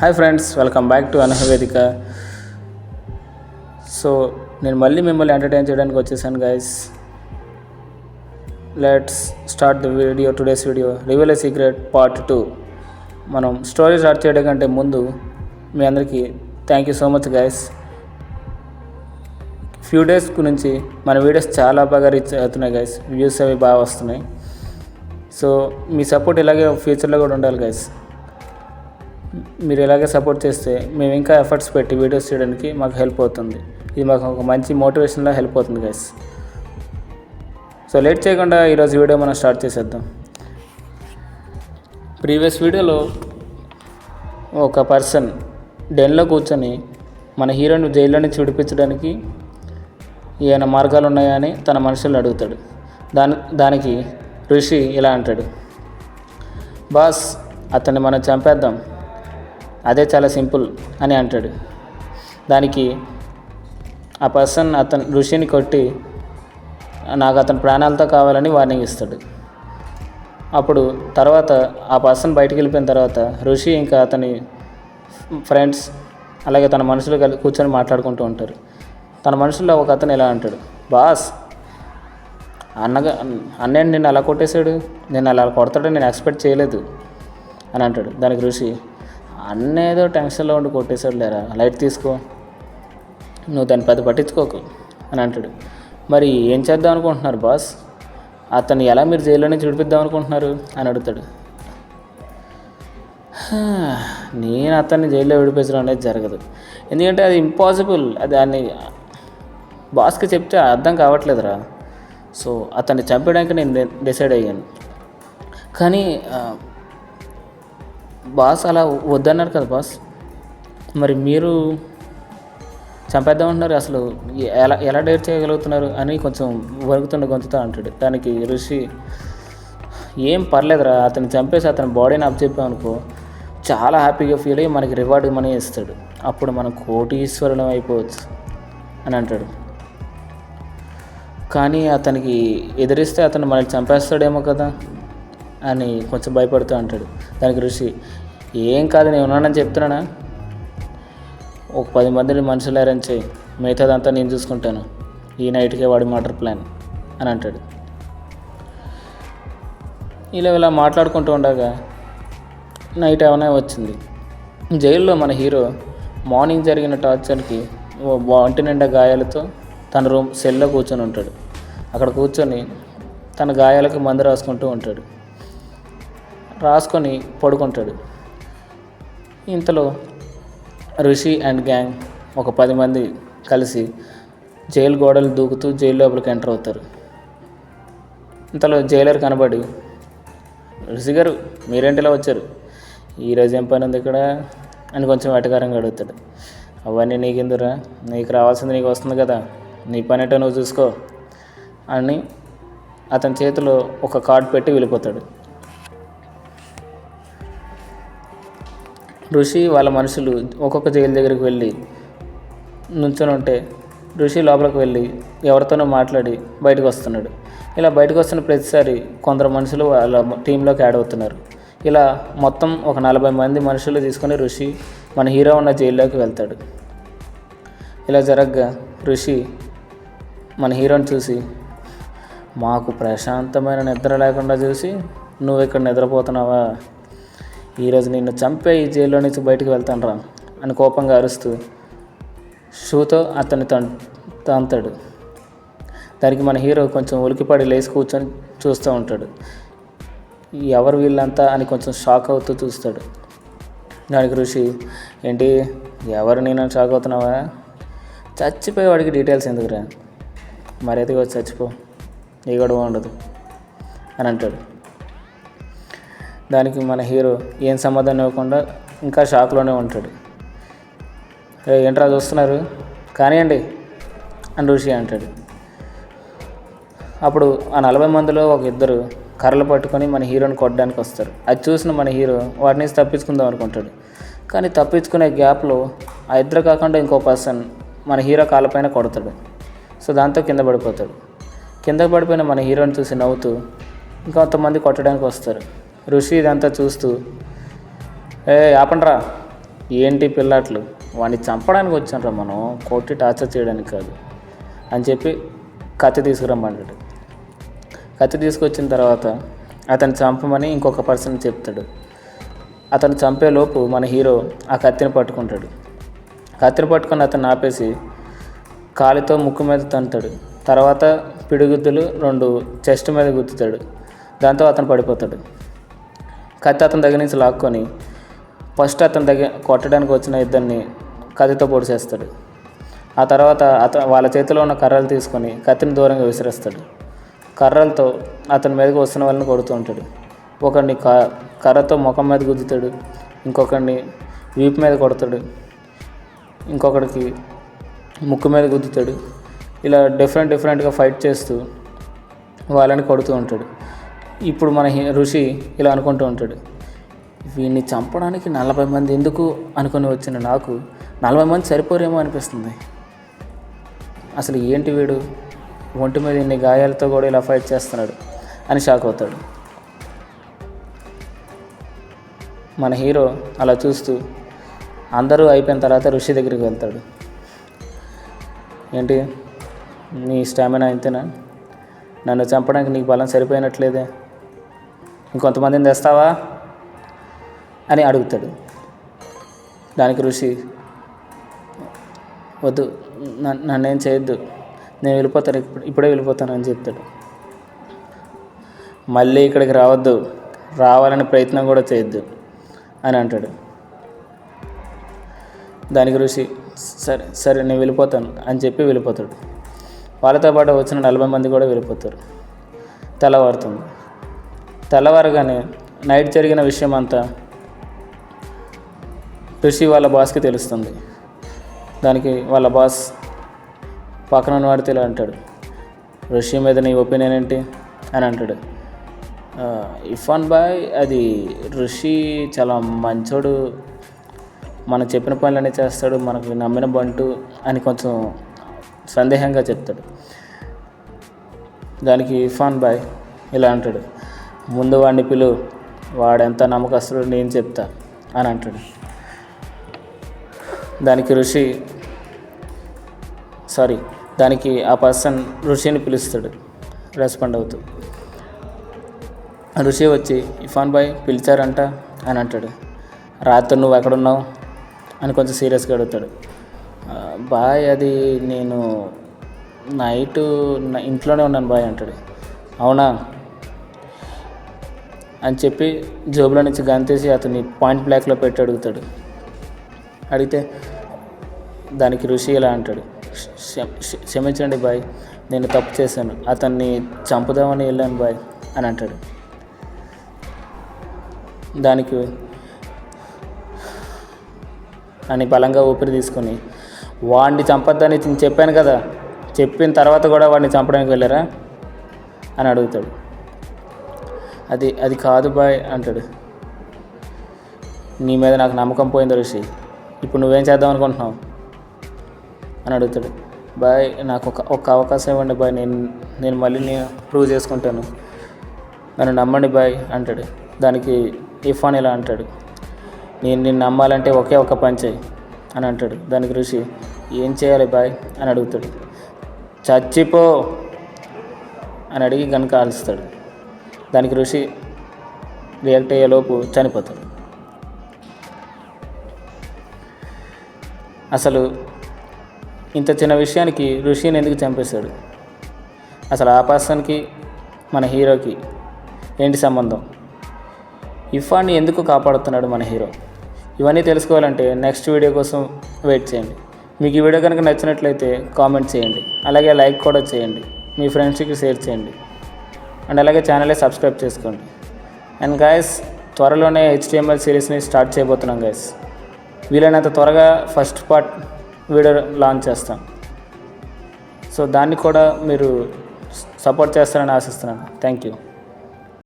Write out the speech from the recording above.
Hi friends, welcome back to అనహవేదిక. So నేను మళ్ళీ మిమ్మల్ని ఎంటర్టైన్ చేయడానికి వచ్చేసాను guys. Let's start the video. Today's video reveal a secret part 2. మనం స్టోరీ స్టార్ట్ చేయడం కంటే ముందు మీ అందరికీ thank you so much guys. Few days గురించి మన వీడియోస్ చాలా బాగా రీచ్ అవుతున్నాయి గైస్. వ్యూస్ అవి బాగా వస్తున్నాయి. సో మీ సపోర్ట్ ఇలాగే ఫ్యూచర్లో కూడా ఉండాలి గైస్. మీరు ఇలాగే సపోర్ట్ చేస్తే మేము ఇంకా ఎఫర్ట్స్ పెట్టి వీడియోస్ చేయడానికి మాకు హెల్ప్ అవుతుంది. ఇది మాకు ఒక మంచి మోటివేషన్లా హెల్ప్ అవుతుంది గైస్. సో లేట్ చేయకుండా ఈరోజు వీడియో మనం స్టార్ట్ చేసేద్దాం. ప్రీవియస్ వీడియోలో ఒక పర్సన్ డెన్లో కూర్చొని మన హీరోని జైల్లో నుంచి విడిపించడానికి ఏమైనా మార్గాలు ఉన్నాయా అని తన మనుషులను అడుగుతాడు. దానికి ఋషి ఇలా అంటాడు, బాస్ అతన్ని మనం చంపేద్దాం, అదే చాలా సింపుల్ అని అంటాడు. దానికి ఆ పర్సన్ ఋషిని కొట్టి నాకు అతని ప్రాణాలతో కావాలని వార్నింగ్ ఇస్తాడు. అప్పుడు తర్వాత ఆ పర్సన్ బయటికి వెళ్ళిపోయిన తర్వాత ఋషి ఇంకా అతని ఫ్రెండ్స్ అలాగే తన మనుషులు కూర్చొని మాట్లాడుకుంటూ ఉంటారు. తన మనుషుల్లో ఒక అతను ఇలా అంటాడు, బాస్ అన్నయ్య నిన్ను అలా కొట్టేశాడు, నేను అలా కొడతాడని నేను ఎక్స్పెక్ట్ చేయలేదు అని అంటాడు. దానికి ఋషి, అన్న ఏదో టెన్షన్లో ఉండి కొట్టేశాడు లేరా, లైట్ తీసుకో, నువ్వు దాన్ని పెద్ద పట్టించుకోకు అని అంటాడు. మరి ఏం చేద్దాం అనుకుంటున్నారు బాస్, అతన్ని ఎలా మీరు జైల్లో నుంచి విడిపిద్దాం అనుకుంటున్నారు అని అడుగుతాడు. నేను అతన్ని జైల్లో విడిపించడం అనేది జరగదు, ఎందుకంటే అది ఇంపాసిబుల్, అది దాన్ని బాస్కి చెప్తే అర్థం కావట్లేదురా. సో అతన్ని చంపడానికి నేను డిసైడ్ అయ్యాను. కానీ బాస్ అలా వద్దన్నారు కదా బాస్, మరి మీరు చంపేద్దామంటున్నారు, అసలు ఎలా డేర్ చేయగలుగుతున్నారు అని కొంచెం వణుకుతున్న గొంతుతో అంటాడు. దానికి ఋషి, ఏం పర్లేదురా, అతన్ని చంపేసి అతని బాడీని అప్పచెప్పామనుకో చాలా హ్యాపీగా ఫీల్ అయ్యి మనకి రివార్డ్ మనీ ఇస్తాడు, అప్పుడు మనం కోటీశ్వరులం అయిపోవచ్చు అని అంటాడు. కానీ అతనికి ఎదిరిస్తే అతను మనకి చంపేస్తాడేమో కదా అని కొంచెం భయపడుతూ అంటాడు. దానికి ఋషి, ఏం కాదు నేను ఉన్నానని చెప్తున్నానా, ఒక 10 మందిని మనుషులు అరేంజ్ చేయి, మిగతాదంతా నేను చూసుకుంటాను, ఈ నైట్కే వాడి మర్డర్ ప్లాన్ అని అంటాడు. ఇలా మాట్లాడుకుంటూ ఉండగా నైట్ ఏమైనా వచ్చింది. జైల్లో మన హీరో మార్నింగ్ జరిగిన టార్చర్కి ఒంటి నిండా గాయాలతో తన సెల్లో కూర్చొని ఉంటాడు. అక్కడ కూర్చొని తన గాయాలకు మందు రాసుకుంటూ ఉంటాడు. రాసుకొని పడుకుంటాడు. ఇంతలో ఋషి అండ్ గ్యాంగ్ ఒక 10 మంది కలిసి జైలు గోడలు దూకుతూ జైలు లోపలికి ఎంటర్ అవుతారు. ఇంతలో జైలర్ కనబడి, ఋషి గారు మీరేంటిలా వచ్చారు, ఈరోజు ఏం పని ఉంది ఇక్కడ అని కొంచెం వెటకారంగా అడుగుతాడు. అవన్నీ నీకెందురా, నీకు రావాల్సింది నీకు వస్తుంది కదా, నీ పని ఏంటో నువ్వు చూసుకో అని అతని చేతిలో ఒక కార్డు పెట్టి వెళ్ళిపోతాడు. ఋషి వాళ్ళ మనుషులు ఒక్కొక్క జైలు దగ్గరికి వెళ్ళి నుంచొని ఉంటే ఋషి లోపలికి వెళ్ళి ఎవరితోనో మాట్లాడి బయటకు వస్తున్నాడు. ఇలా బయటకు వస్తున్న ప్రతిసారి కొందరు మనుషులు వాళ్ళ టీంలోకి యాడ్ అవుతున్నారు. ఇలా మొత్తం ఒక 40 మంది మనుషులు తీసుకొని ఋషి మన హీరో ఉన్న జైల్లోకి వెళ్తాడు. ఇలా జరగగా ఋషి మన హీరోని చూసి, మాకు ప్రశాంతమైన నిద్ర లేకుండా చూసి నువ్వు ఇక్కడ నిద్రపోతున్నావా, ఈరోజు నిన్ను చంపే ఈ జైల్లో నుంచి బయటకు వెళ్తాను రా అని కోపంగా అరుస్తూ షూతో అతన్ని తంతాడు. దానికి మన హీరో కొంచెం ఉలికిపడి లేచి కూర్చొని చూస్తూ ఉంటాడు. ఎవరు వీళ్ళంతా అని కొంచెం షాక్ అవుతూ చూస్తాడు. దానికి ఋషి, ఏంటి ఎవరు నేను షాక్ అవుతున్నావా, చచ్చిపోయి వాడికి డీటెయిల్స్ ఎందుకురా, మరైతే వచ్చి చచ్చిపో, ఏ గొడవ ఉండదు అని అంటాడు. దానికి మన హీరో ఏం సమాధానం ఇవ్వకుండా ఇంకా షాక్లోనే ఉంటాడు. ఏంట్రా చూస్తున్నారు, కానివ్వండి అని ఋషి అంటాడు. అప్పుడు ఆ 40 మందిలో ఒక ఇద్దరు కర్రలు పట్టుకొని మన హీరోని కొట్టడానికి వస్తారు. అది చూసిన మన హీరో వాటి నుంచి తప్పించుకుందాం అనుకుంటాడు. కానీ తప్పించుకునే గ్యాప్లో ఆ ఇద్దరు కాకుండా ఇంకో పర్సన్ మన హీరో కాళ్ళపైన కొడతాడు. సో దాంతో కింద పడిపోతాడు. కింద పడిపోయిన మన హీరోని చూసి నవ్వుతూ ఇంకొంతమంది కొట్టడానికి వస్తారు. ఋషి ఇదంతా చూస్తూ, ఆపండ్రా ఏంటి పిల్లాట్లు, వాడిని చంపడానికి వచ్చానరా మనం, కొట్టి టార్చర్ చేయడానికి కాదు అని చెప్పి కత్తి తీసుకురమ్మంటాడు. కత్తి తీసుకొచ్చిన తర్వాత అతను చంపమని ఇంకొక పర్సన్ చెప్తాడు. అతను చంపేలోపు మన హీరో ఆ కత్తిని పట్టుకుంటాడు. కత్తిని పట్టుకొని అతను ఆపేసి కాలితో ముక్కు మీద తంతాడు. తర్వాత పిడిగుద్దులు 2 చెస్ట్ మీద గుద్దుతాడు. దాంతో అతను పడిపోతాడు. కత్తి అతని దగ్గర నుంచి లాక్కొని ఫస్ట్ అతని దగ్గర కొట్టడానికి వచ్చిన ఇద్దరిని కత్తితో పొడిచేస్తాడు. ఆ తర్వాత వాళ్ళ చేతిలో ఉన్న కర్రలు తీసుకొని కత్తిని దూరంగా విసిరేస్తాడు. కర్రలతో అతని మీదకి వస్తున్న వాళ్ళని కొడుతూ ఉంటాడు. ఒకడిని కర్రతో ముఖం మీద గుద్దుతాడు, ఇంకొకడిని వీపు మీద కొడతాడు, ఇంకొకడికి ముక్కు మీద గుద్దుతాడు. ఇలా డిఫరెంట్గా ఫైట్ చేస్తూ వాళ్ళని కొడుతూ ఉంటాడు. ఇప్పుడు మన ఋషి ఇలా అనుకుంటూ ఉంటాడు, వీడిని చంపడానికి 40 మంది ఎందుకు అనుకుని వచ్చిన నాకు 40 మంది సరిపోరేమో అనిపిస్తుంది. అసలు ఏంటి వీడు ఒంటి మీద ఇన్ని గాయాలతో కూడా ఇలా ఫైట్ చేస్తున్నాడు అని షాక్ అవుతాడు. మన హీరో అలా చూస్తూ అందరూ అయిపోయిన తర్వాత ఋషి దగ్గరికి వెళ్తాడు. ఏంటి నీ స్టామినా ఇంతేనా? నన్ను చంపడానికి నీకు బలం సరిపోయినట్లేదే, ఇంకొంతమందిని తెస్తావా అని అడుగుతాడు. దానికి ఋషి, వద్దు, నన్నేం చేయొద్దు, నేను వెళ్ళిపోతాను, ఇప్పుడే వెళ్ళిపోతాను అని చెప్తాడు. మళ్ళీ ఇక్కడికి రావద్దు, రావాలని ప్రయత్నం కూడా చేయొద్దు అని అంటాడు. దానికి ఋషి సరే సరే నేను వెళ్ళిపోతాను అని చెప్పి వెళ్ళిపోతాడు. వాళ్ళతో పాటు వచ్చిన 40 మంది కూడా వెళ్ళిపోతారు. తెల్లవారుతుంది. తెల్లవారుగానే నైట్ జరిగిన విషయం అంతా ఋషి వాళ్ళ బాస్కి తెలుస్తుంది. దానికి వాళ్ళ బాస్ పక్కన వాడితే ఇలా అంటాడు, ఋషి మీద నీ ఒపీనియన్ ఏంటి అని అంటాడు. ఇర్ఫాన్ బాయ్, అది ఋషి చాలా మంచోడు, మనం చెప్పిన పనులన్నీ చేస్తాడు, మనకు నమ్మిన బంటు అని కొంచెం సందేహంగా చెప్తాడు. దానికి ఇర్ఫాన్ బాయ్ ఇలా అంటాడు, ముందు వాడిని పిలు, వాడెంత నమ్మకస్తుడు నేను చెప్తా అని అంటాడు. దానికి ఆ పర్సన్ ఋషిని పిలుస్తాడు రెస్పాండ్ అవుతూ. ఋషి వచ్చి ఇర్ఫాన్ బాయ్ పిలిచారంట అని అంటాడు. రాత్రి నువ్వు ఎక్కడున్నావు అని కొంచెం సీరియస్గా అడుగుతాడు. బాయ్, అది నేను నైటు ఇంట్లోనే ఉన్నాను బాయ్ అంటాడు. అవునా అని చెప్పి జోబులో నుంచి గన్ తీసి అతన్ని పాయింట్ బ్లాక్లో పెట్టి అడుగుతాడు. అడిగితే దానికి ఋషి ఇలా అంటాడు, క్షమించండి బాయ్, నేను తప్పు చేశాను, అతన్ని చంపుదామని వెళ్ళాను బాయ్ అని అంటాడు. దానికి అని బలంగా ఊపిరి తీసుకొని, వాడిని చంపొద్దని చెప్పాను కదా, చెప్పిన తర్వాత కూడా వాడిని చంపడానికి వెళ్ళారా అని అడుగుతాడు. అది కాదు బాయ్ అంటాడు. నీ మీద నాకు నమ్మకం పోయింది ఋషి, ఇప్పుడు నువ్వేం చేద్దాం అనుకుంటున్నావు అని అడుగుతాడు. బాయ్, నాకు ఒక అవకాశం ఇవ్వండి బాయ్, నేను మళ్ళీ ప్రూవ్ చేసుకుంటాను, నన్ను నమ్మండి బాయ్ అంటాడు. దానికి ఇర్ఫాన్ ఇలా అంటాడు, నిన్ను నమ్మాలంటే ఒకే ఒక పని చేయి అని అంటాడు. దానికి ఋషి ఏం చేయాలి బాయ్ అని అడుగుతాడు. చచ్చిపో అని అడిగి గన్ కాల్స్తాడు. దానికి ఋషి రియాక్ట్ అయ్యేలోపు చనిపోతాడు. అసలు ఇంత చిన్న విషయానికి ఋషిని ఎందుకు చంపేశాడు? అసలు ఆ పర్సన్కి మన హీరోకి ఏంటి సంబంధం? ఇర్ఫాన్ని ఎందుకు కాపాడుతున్నాడు మన హీరో? ఇవన్నీ తెలుసుకోవాలంటే నెక్స్ట్ వీడియో కోసం వెయిట్ చేయండి. మీకు ఈ వీడియో కనుక నచ్చినట్లయితే కామెంట్ చేయండి, అలాగే లైక్ కూడా చేయండి, మీ ఫ్రెండ్స్కి షేర్ చేయండి, అండ్ అలాగే ఛానల్ని సబ్స్క్రైబ్ చేసుకోండి. అండ్ గైస్, త్వరలోనే HTML సిరీస్ని స్టార్ట్ చేయబోతున్నాం గైస్. వీలైనంత త్వరగా ఫస్ట్ పార్ట్ వీడియో లాంచ్ చేస్తాం. సో దాన్ని కూడా మీరు సపోర్ట్ చేస్తారని ఆశిస్తున్నాను. Thank you.